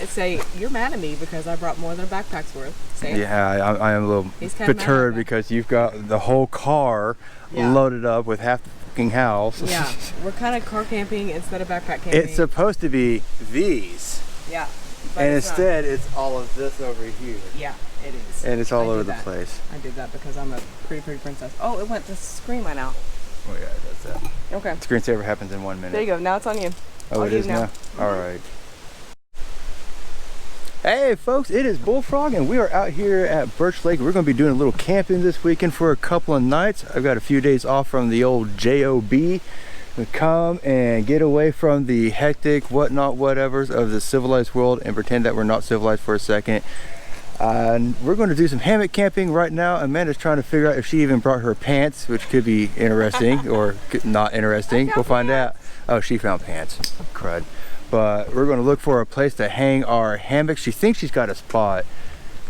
say you're mad at me because I brought more than a backpack's worth. Say yeah, I am a little perturbed because you've got the whole car loaded up with half the fucking house. Yeah, we're kind of car camping instead of backpack camping. It's supposed to be these. Yeah. And instead, it's all of this over here. Yeah, it is. And it's all over the place. I did that because I'm a pretty princess. Oh, it went, the screen went out. Oh yeah, that's that. Okay. Screensaver happens in 1 minute. There you go. Now it's on you. Oh, it is now? All right. Hey folks, it is Bullfrog and we are out here at Birch Lake. We're going to be doing a little camping this weekend for a couple of nights. I've got a few days off from the old job to come and get away from the hectic whatevers of the civilized world and pretend that we're not civilized for a second. And we're going to do some hammock camping right now. Amanda's trying to figure out if she even brought her pants, which could be interesting or not interesting. We'll find out. Oh, she found pants. Crud. But we're going to look for a place to hang our hammocks. She thinks she's got a spot.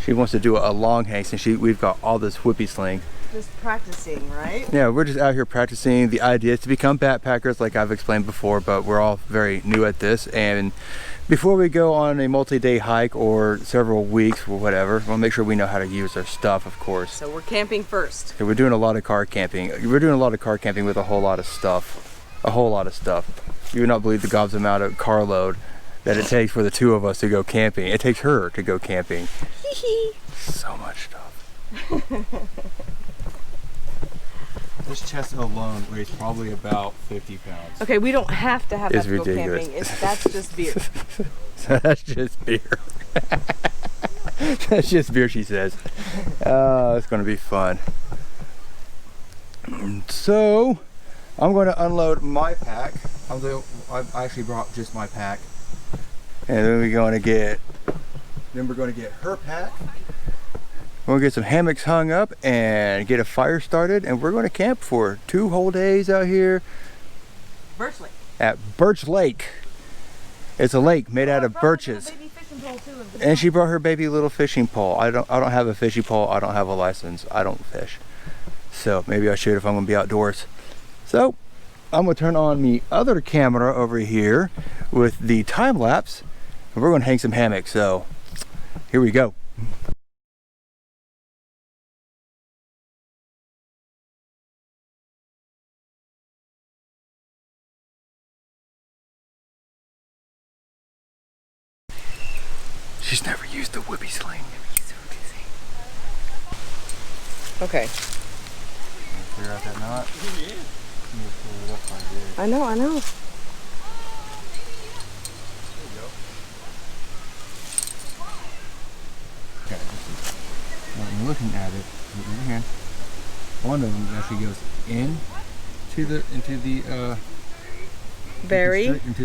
She wants to do a long hang since we've got all this whoopie sling. Just practicing, right? Yeah, we're just out here practicing. The idea is to become backpackers like I've explained before, but we're all very new at this. And before we go on a multi-day hike or several weeks or whatever, we'll make sure we know how to use our stuff, of course. So we're camping first. So we're doing a lot of car camping. We're doing a lot of car camping with a whole lot of stuff. A whole lot of stuff. You would not believe the gobs amount of carload that it takes for the two of us to go camping. It takes her to go camping. So much stuff. This chest alone weighs probably about 50 pounds. Okay, we don't have to have that to ridiculous. go camping. That's just beer. That's just beer. That's just beer, she says. It's going to be fun. So, I'm going to unload my pack. I actually brought just my pack. And then we're going to get her pack. We'll get some hammocks hung up and get a fire started, and we're going to camp for 2 whole days out here. Birch Lake. At Birch Lake. It's a lake made out of birches. And she brought her baby little fishing pole. I don't have a fishing pole. I don't have a license. I don't fish. So maybe I should if I'm going to be outdoors. So I'm going to turn on the other camera over here with the time lapse, and we're going to hang some hammocks. So here we go. She's never used the Whoopie sling. Okay. Figure out that knot? Yeah. I know. There you go. Okay, when you're looking at it, in your hand, one of them actually goes into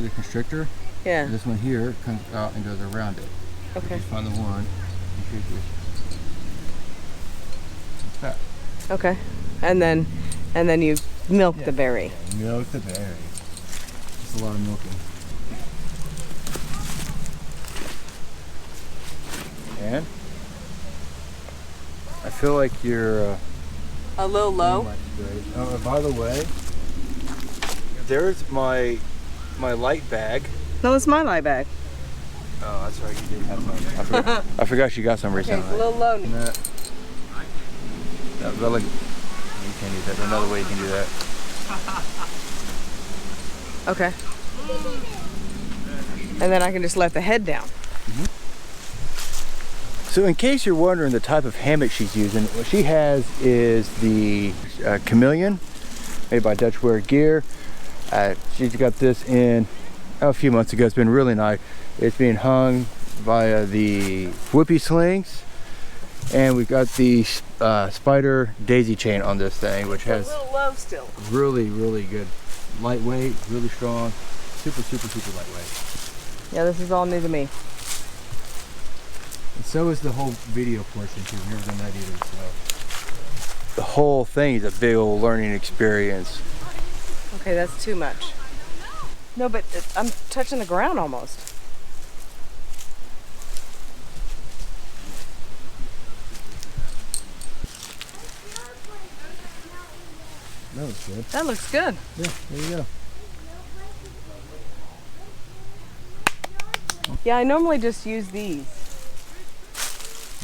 the constrictor. Yeah. This one here comes out and goes around it. Okay. Just find the one. It's that. Okay. And then you milk the berry. Yeah, milk the berry. It's a lot of milking. And I feel like you're a little low. Oh, by the way, there's my light bag. No, it's my light bag. Oh, that's right. You did have some. I forgot you got some recently. Okay, it's a little low. No, but like, you can't do that. There's another way you can do that. Okay. And then I can just let the head down. Mm-hmm. So in case you're wondering the type of hammock she's using, what she has is the Chameleon, made by Dutchware gear. She's got this in a few months ago. It's been really nice. It's being hung via the Whoopie slings, and we've got the spider daisy chain on this thing, which has a little low still. Really good, lightweight, really strong, super lightweight. Yeah, this is all new to me. And so is the whole video portion too. We've never done that either. So the whole thing is a big old learning experience. Okay, that's too much. No, but I'm touching the ground almost. That looks good. That looks good. Yeah, there you go. Yeah, I normally just use these.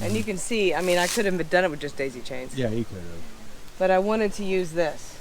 And you can see, I mean, I could have done it with just daisy chains. Yeah, you could have. But I wanted to use this.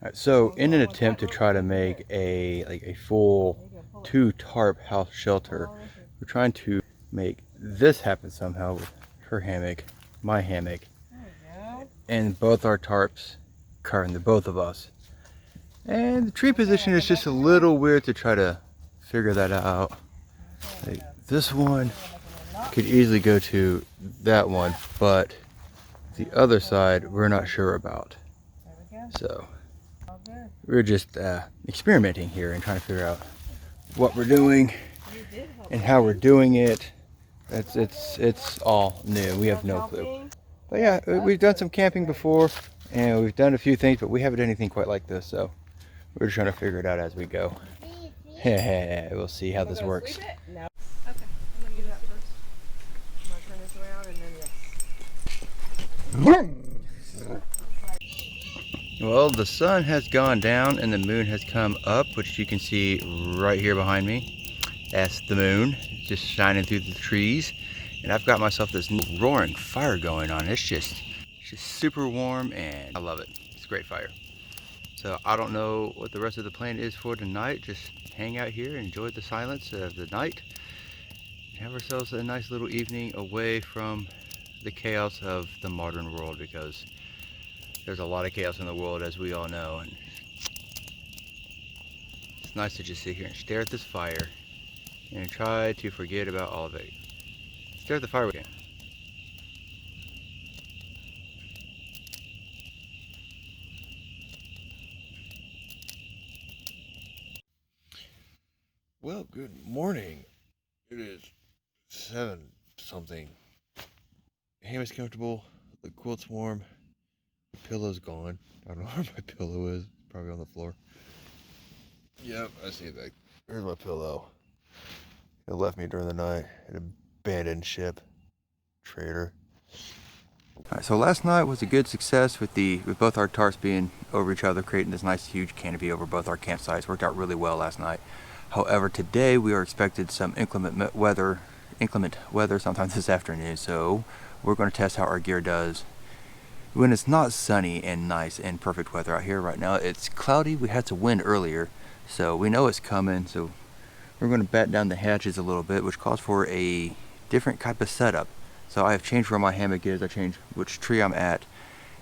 Alright, so in an attempt to try to make a full 2-tarp house shelter, we're trying to make this happen somehow with her hammock, my hammock, and both our tarps covering the both of us. And the tree position is just a little weird to try to figure that out. Like, this one could easily go to that one, but the other side we're not sure about. So we're just experimenting here and trying to figure out what we're doing and how we're doing it. It's all new. We have no clue. But yeah, we've done some camping before and we've done a few things, but we haven't done anything quite like this. So we're just trying to figure it out as we go. We'll see how this works. Okay, I'm gonna do that first. I'm gonna turn this around and then Well, the sun has gone down and the moon has come up, which you can see right here behind me. That's the moon, just shining through the trees. And I've got myself this roaring fire going on. It's just super warm and I love it. It's a great fire. So I don't know what the rest of the plan is for tonight. Just hang out here, enjoy the silence of the night. Have ourselves a nice little evening away from the chaos of the modern world, because there's a lot of chaos in the world, as we all know, and it's nice to just sit here and stare at this fire and try to forget about all of it. Stare at the fire again. Well, good morning. It is 7 something. Hammock's comfortable, the quilt's warm, the pillow's gone. I don't know where my pillow is, probably on the floor. Yep, I see that. Here's my pillow. It left me during the night. An abandoned ship. Traitor. Alright, so last night was a good success with both our tarps being over each other, creating this nice huge canopy over both our campsites. Worked out really well last night. However, today we are expected some inclement weather sometime this afternoon, so we're going to test how our gear does when it's not sunny and nice and perfect weather out here. Right now it's cloudy. We had some wind earlier, so we know it's coming, so we're going to bat down the hatches a little bit, which calls for a different type of setup. So I have changed where my hammock is, I changed which tree I'm at,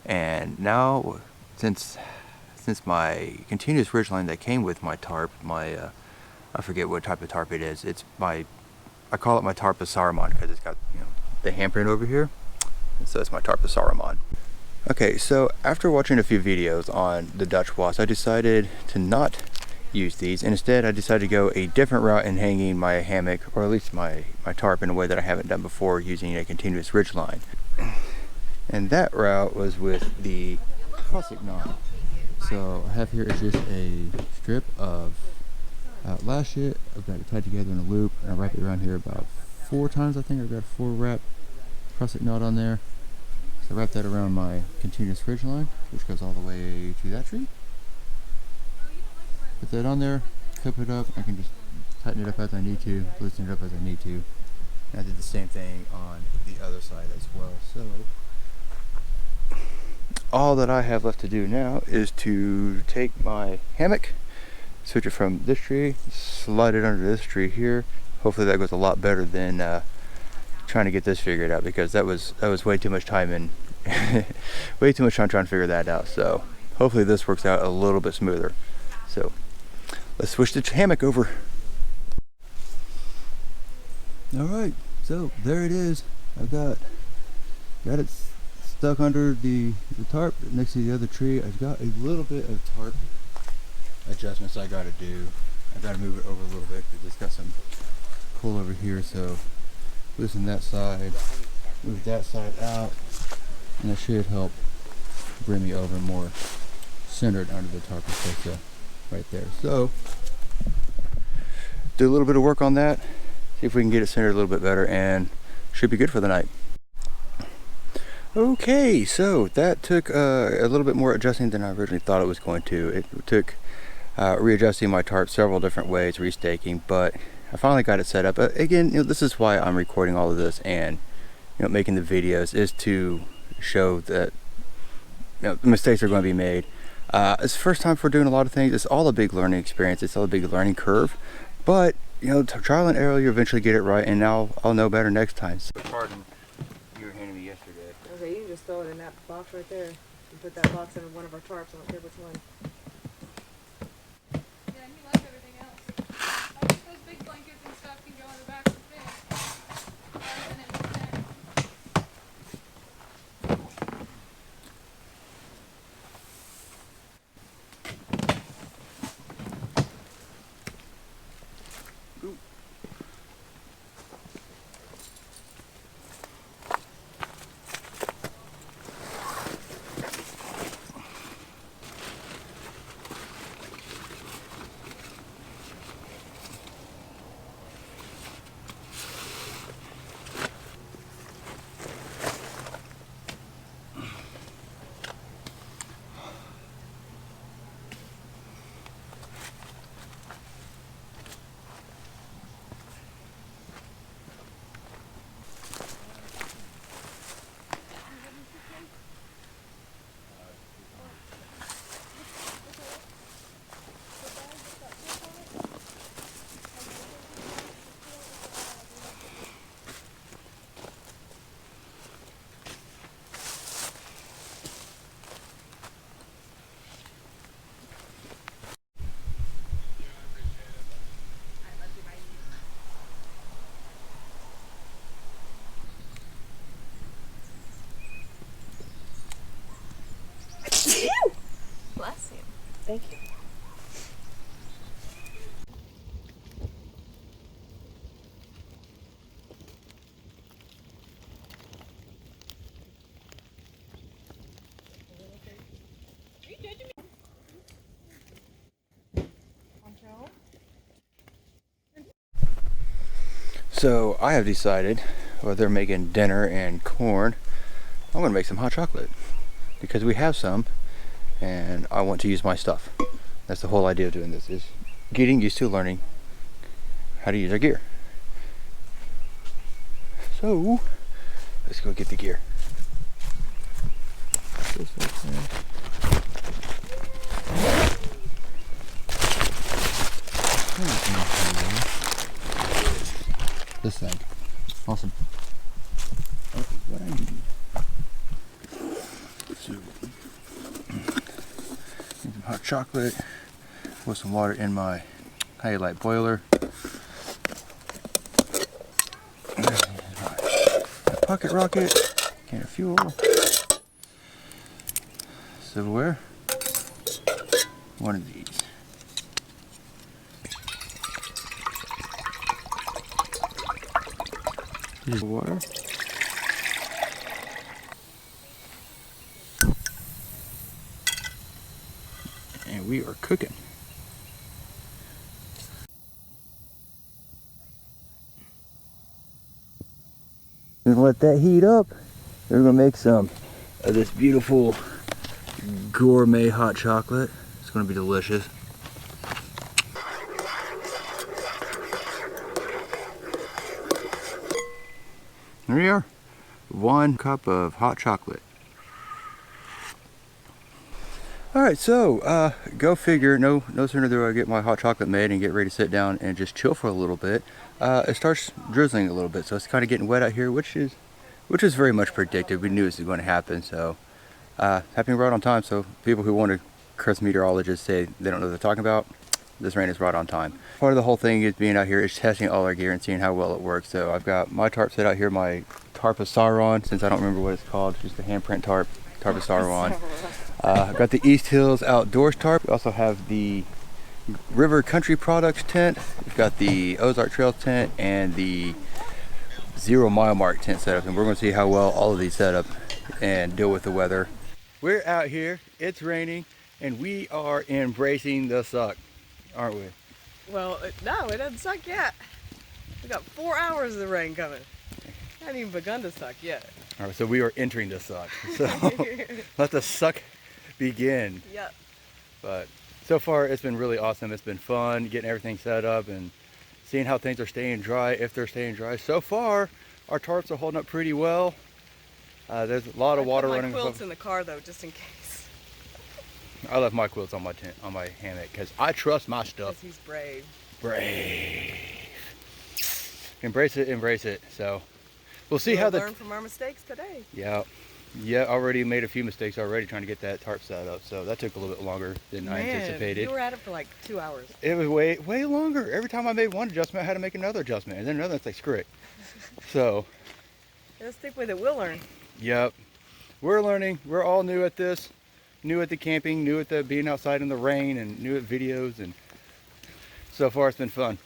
and now since my continuous ridgeline that came with my tarp, I forget what type of tarp it is. I call it my tarp of Saruman because it's got, you know, the handprint over here, and so it's my tarp of Saruman. Okay, so after watching a few videos on the Dutch wasp, I decided to not use these, and instead I decided to go a different route in hanging my hammock, or at least my tarp, in a way that I haven't done before, using a continuous ridge line. And that route was with the prusik knot. So I have here is just a strip of lash it. I've got it tied together in a loop, and I wrap it around here about 4 times. I think I've got a 4 wrap prusik knot on there. So I wrap that around my continuous ridge line, which goes all the way to that tree. Put that on there, clip it up. I can just tighten it up as I need to, loosen it up as I need to. And I did the same thing on the other side as well. So all that I have left to do now is to take my hammock, switch it from this tree, slide it under this tree here. Hopefully that goes a lot better than trying to get this figured out, because that was way too much time and way too much time trying to figure that out. So hopefully this works out a little bit smoother. So let's switch the hammock over. Alright, so there it is. I've got it stuck under the tarp next to the other tree. I've got a little bit of tarp adjustments I gotta do. I gotta move it over a little bit because it's got some pull over here, so loosen that side, move that side out, and that should help bring me over more centered under the tarp right there. So do a little bit of work on that, see if we can get it centered a little bit better, and should be good for the night. Okay, so that took a little bit more adjusting than I originally thought it was going to. It took readjusting my tarp several different ways, restaking, but I finally got it set up. Again, this is why I'm recording all of this and making the videos, is to show that mistakes are going to be made. It's the first time for doing a lot of things. It's all a big learning experience. It's all a big learning curve, but trial and error, you eventually get it right, and now I'll know better next time. So, pardon, you were handing me yesterday. Okay, you can just throw it in that box right there and put that box in one of our tarps. I don't care which one. Yeah, and he likes everything else. I guess those big blankets and stuff can go in the back of the bin. Rather than in the tent. Bless you. Thank you. So I have decided, while they're making dinner and corn, I'm gonna make some hot chocolate because we have some and I want to use my stuff. That's the whole idea of doing this, is getting used to learning how to use our gear. So let's go get the gear. This thing. Awesome. Oh, what I need. So, need some hot chocolate. Put some water in my Halulite boiler. My pocket rocket. Can of fuel. Silverware. One of these. Here's water. And we are cooking. Gonna let that heat up. We're gonna make some of this beautiful gourmet hot chocolate. It's gonna be delicious. There we are. 1 cup of hot chocolate. Alright, so go figure, no sooner do I get my hot chocolate made and get ready to sit down and just chill for a little bit, it starts drizzling a little bit, so it's kind of getting wet out here, which is very much predicted. We knew this was going to happen, so happening right on time. So people who want to curse meteorologists say they don't know what they're talking about, this rain is right on time. Part of the whole thing is being out here is testing all our gear and seeing how well it works. So I've got my tarp set out here, my tarp of Sauron, since I don't remember what it's called, just a handprint tarp of Sauron. I've got the East Hills Outdoors tarp. We also have the River Country Products tent. We've got the Ozark Trail tent and the 0 mile mark tent set up, and we're going to see how well all of these set up and deal with the weather. We're out here, it's raining, and we are embracing the suck, aren't we? Well, no, it doesn't suck yet. We got 4 hours of the rain coming. Hasn't even begun to suck yet. All right, so we are entering the suck. So let the suck begin. Yep. But so far, it's been really awesome. It's been fun getting everything set up and seeing how things are staying dry, if they're staying dry. So far, our tarps are holding up pretty well. There's a lot of water running. I put my quilts in the car though, just in case. I left my quilts on my tent, on my hammock, because I trust my stuff. Because he's brave. Brave. Embrace it, embrace it. So we'll see how learn from our mistakes today. Yeah. Yeah, already made a few mistakes already trying to get that tarp set up, so that took a little bit longer than I anticipated. You were at it for like 2 hours. It was way longer. Every time I made one adjustment, I had to make another adjustment, and then another. It's like, screw it. So let's stick with it. We'll learn. Yep, we're learning. We're all new at this, new at the camping, new at the being outside in the rain, and new at videos, and so far it's been fun.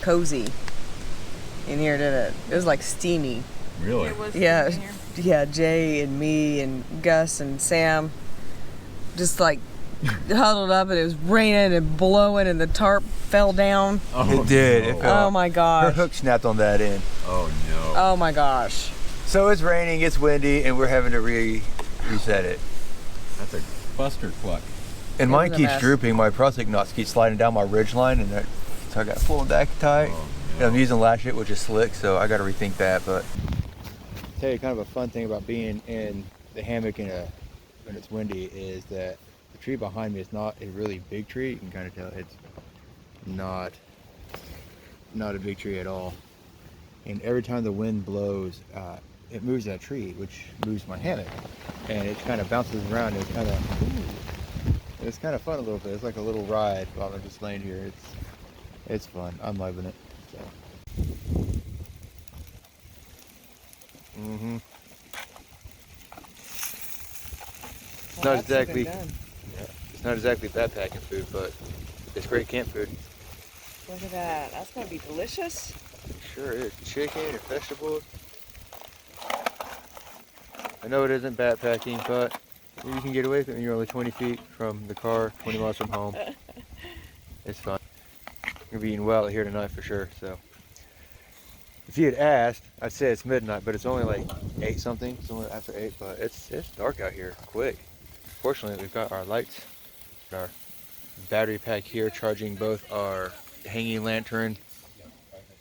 Cozy in here, did it? It was like steamy. Really? It was yeah, yeah. Jay and me and Gus and Sam just like huddled up, and it was raining and blowing, and the tarp fell down. Oh, it did. No. It fell. Oh my gosh. Her hook snapped on that end. Oh no. Oh my gosh. So it's raining, it's windy, and we're having to reset it. That's a buster cluck. And mine was a keeps mess. drooping. My prosthetic knots keep sliding down my ridge line, and so I got to pull it back tight. Oh, And I'm using lash it, which is slick, so I got to rethink that. But I'll tell you, kind of a fun thing about being in the hammock when it's windy is that the tree behind me is not a really big tree. You can kind of tell it's not a big tree at all. And every time the wind blows, it moves that tree, which moves my hammock, and it kind of bounces around. It's kind of fun a little bit. It's like a little ride while I'm just laying here. It's fun. I'm loving it. So. It's not exactly it's not exactly backpacking food, but it's great camp food. Look at that. That's gonna be delicious. It sure is. Chicken and vegetables. I know it isn't backpacking, but you can get away with it when you're only 20 feet from the car, 20 miles from home. It's fun. I'm gonna be eating well here tonight for sure. So, if you had asked, I'd say it's midnight, but it's only like 8 something. It's only after 8, but it's dark out here quick. Fortunately, we've got our lights, our battery pack here, charging both our hanging lantern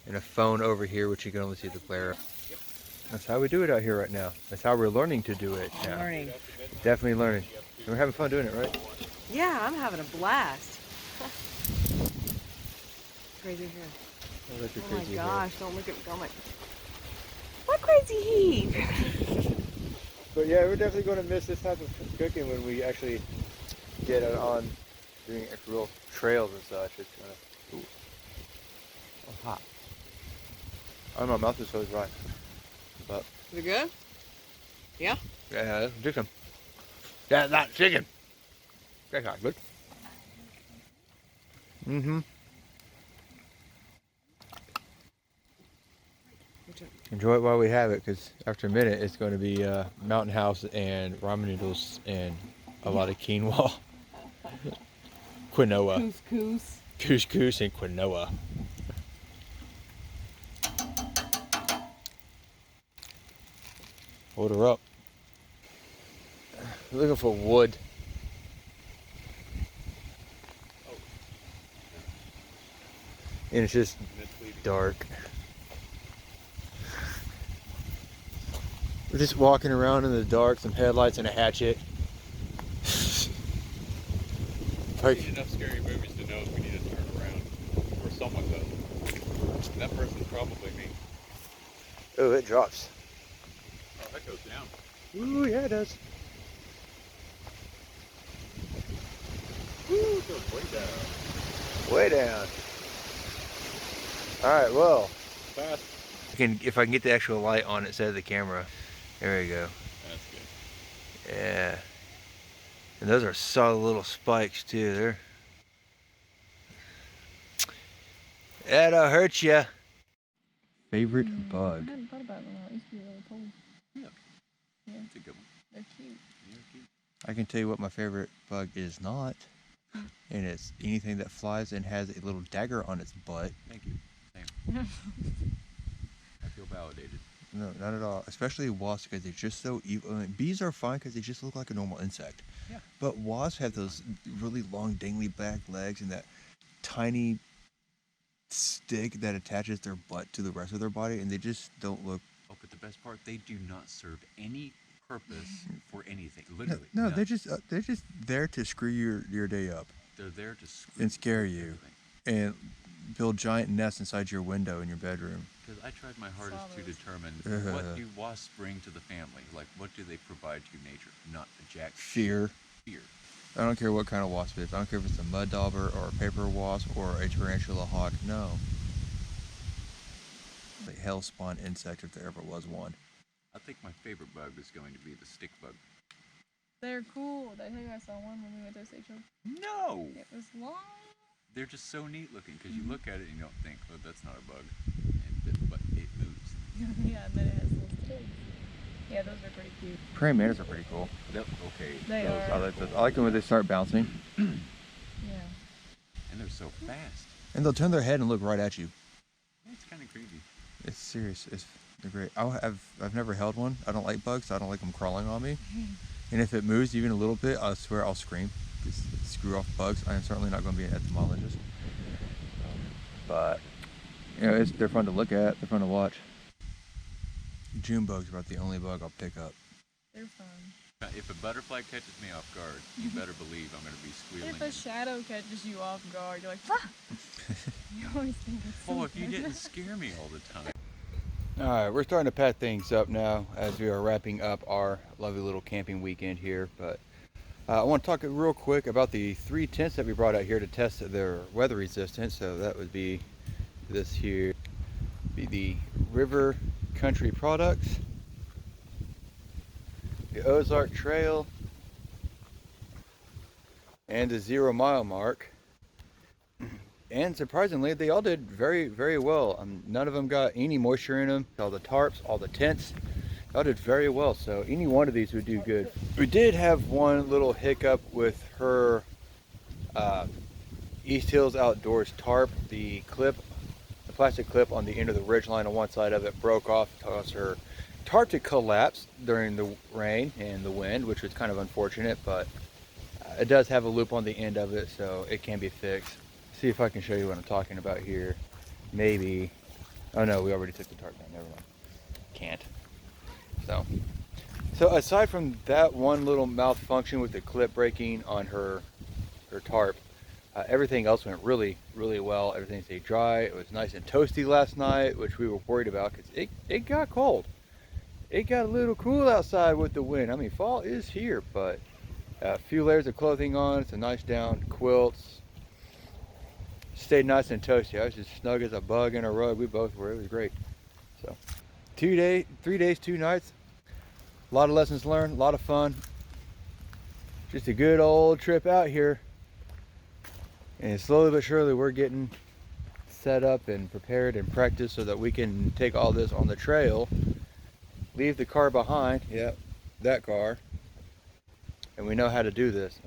and a phone over here, which you can only see the glare of. That's how we do it out here right now. That's how we're learning to do it now. Learning. Definitely learning. And we're having fun doing it, right? Yeah, I'm having a blast. Crazy hair. Oh, that's your Oh my crazy gosh, don't look at me. Oh my. What crazy heat? But yeah, we're definitely going to miss this type of cooking when we actually get it on doing real trails and such. It's gonna, hot. I don't know, my mouth is so dry. But Is it good? Yeah? yeah, that's chicken. That's not chicken. That's not good. Enjoy it while we have it, because after a minute it's going to be Mountain House and ramen noodles and a lot of quinoa. Quinoa. Couscous. Couscous and quinoa. Hold her up. We're looking for wood. And it's just dark. We're just walking around in the dark, some headlights and a hatchet. I've seen enough scary movies to know if we need to turn around, or someone does. And that person's probably me. Oh, it drops. Oh, that goes down. Ooh, yeah, it does. Woo, it goes way down. Way down. All right, well. Fast. If I can get the actual light on it instead of the camera. There we go. That's good. Yeah. And those are solid little spikes too. That'll hurt ya. Favorite bug? I hadn't thought about them. It used to be really cold. Yeah. Yeah. That's a good one. They're cute. Yeah, cute. I can tell you what my favorite bug is not. And it's anything that flies and has a little dagger on its butt. Thank you. Same. I feel validated. No, not at all. Especially wasps because they're just so evil. I mean, bees are fine because they just look like a normal insect. Yeah. But wasps have those really long, dangly back legs and that tiny stick that attaches their butt to the rest of their body, and they just don't look. Oh, but the best part, they do not serve any purpose for anything. Literally. No, none. they're just there to screw your day up They're there to screw and scare you, everything. and build giant nests inside your window in your bedroom. Because I tried my hardest to Swallows. determine what do wasps bring to the family. Like, what do they provide to nature? Not a jack. Fear. Fear. I don't care what kind of wasp it is. I don't care if it's a mud dauber or a paper wasp or a tarantula hawk. No. The hell spawn insect if there ever was one. I think my favorite bug is going to be the stick bug. They're cool. I think I saw one when we went to a state show. No! It was long. They're just so neat looking because you look at it and you don't think, oh, that's not a bug. But it moves. Yeah, and then it has little sticks. Yeah, those are pretty cute. Praying mantis are pretty cool. Okay. They those are. I like those. I like them when they start bouncing. Yeah. And they're so fast. And they'll turn their head and look right at you. It's kind of creepy. It's serious. They're great. I've never held one. I don't like bugs. I don't like them crawling on me. And if it moves even a little bit, I swear I'll scream. Just screw off bugs. I am certainly not going to be an entomologist. But, you know, they're fun to look at. They're fun to watch. June bugs are about the only bug I'll pick up. They're fun. If a butterfly catches me off guard, you better believe I'm going to be squealing. If a shadow catches you off guard, you're like, ah! You always think it's Oh, if you something. didn't scare me all the time. All right, we're starting to pack things up now as we are wrapping up our lovely little camping weekend here. But I want to talk real quick about the 3 tents that we brought out here to test their weather resistance. So that would be this here, be the River Country Products, the Ozark Trail, and the 0 mile mark. And surprisingly, they all did very, very well. None of them got any moisture in them. All the tarps, all the tents, all did very well. So any one of these would do good. We did have one little hiccup with her East Hills Outdoors tarp. The plastic clip on the end of the ridge line on one side of it broke off, caused her tarp to collapse during the rain and the wind, which was kind of unfortunate, but it does have a loop on the end of it, so it can be fixed. See if I can show you what I'm talking about here. Maybe. Oh no, we already took the tarp down. Never mind. Can't. So aside from that one little malfunction with the clip breaking on her tarp, everything else went really, really well. Everything stayed dry. It was nice and toasty last night, which we were worried about because it got cold. It got a little cool outside with the wind. I mean, fall is here, but a few layers of clothing on. It's a nice down, quilts. Stayed nice and toasty. I was just snug as a bug in a rug. We both were. It was great. So 3 days, 2 nights. A lot of lessons learned, a lot of fun. Just a good old trip out here. And slowly but surely we're getting set up and prepared and practiced so that we can take all this on the trail, leave the car behind. Yep, that car. And we know how to do this.